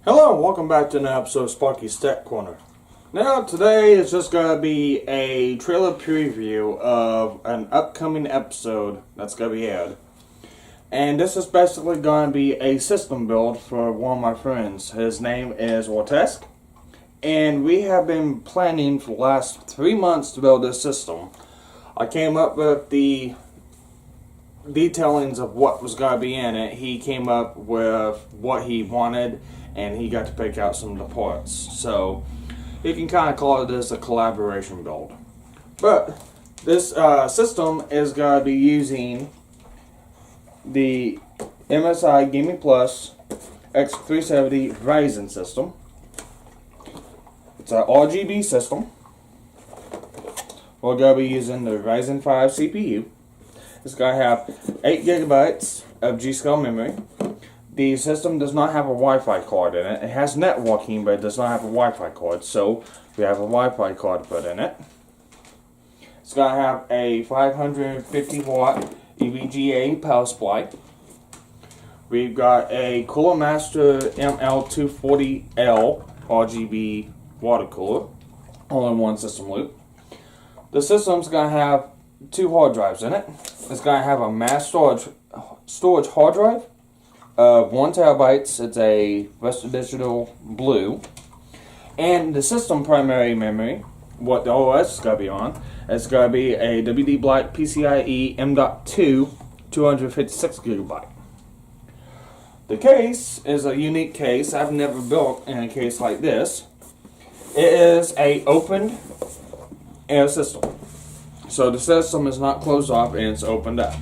Hello and welcome back to another episode of Sparky's Tech Corner. Now today is just going to be a trailer preview of an upcoming episode that's going to be aired. And this is basically going to be a system build for one of my friends. His name is For Ortesk. And we have been planning for the last 3 months to build this system. I came up with the detailings of what was going to be in it. He came up with what he wanted, and he got to pick out some of the parts. So you can kind of call this a collaboration build. But this system is going to be using the MSI Gaming Plus X370 Ryzen system. It's an RGB system. We're going to be using the Ryzen 5 CPU. It's going to have 8 gigabytes of G-Scale memory. The system does not have a Wi-Fi card in it. It has networking, but it does not have a Wi-Fi card. So we have a Wi-Fi card put in it. It's going to have a 550 watt EVGA power supply. We've got a Cooler Master ML240L RGB water cooler, all in one system loop. The system's going to have 2 hard drives in it. It's going to have a mass storage hard drive of 1 terabyte. It's a Western Digital Blue. And the system primary memory, what the OS is going to be on, is going to be a WD Black PCIe M.2 256 gigabyte. The case is a unique case. I've never built in a case like this. It is a open air system. So the system is not closed off and it's opened up.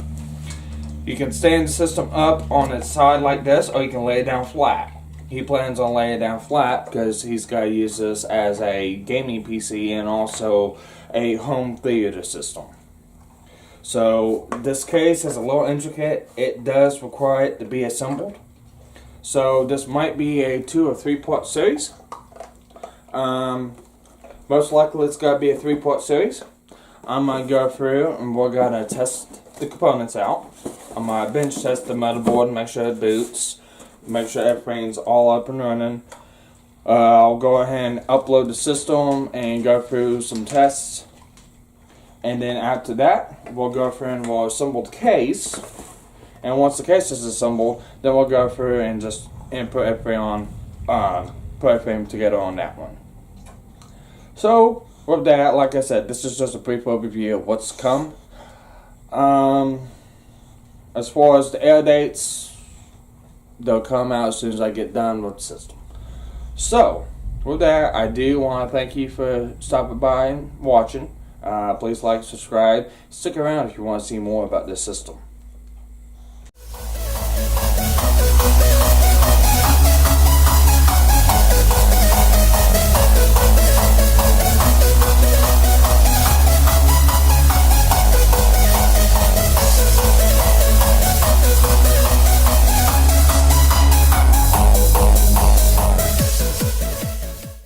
You can stand the system up on its side like this, or you can lay it down flat. He plans on laying it down flat because he's got to use this as a gaming PC and also a home theater system. So this case is a little intricate. It does require it to be assembled. So this might be a 2 or 3 part series. Most likely it's got to be a 3-part series. I'm going to go through and we're going to test the components out. I'm going to bench test the motherboard, make sure it boots, make sure everything's all up and running. I'll go ahead and upload the system and go through some tests. And then after that, we'll go through and we'll assemble the case. And once the case is assembled, then we'll go through and just put everything on, put everything together on that one. So with that, like I said, this is just a brief overview of what's come. As far as the air dates, they'll come out as soon as I get done with the system. So with that, I do want to thank you for stopping by and watching. Please like, subscribe, stick around if you want to see more about this system.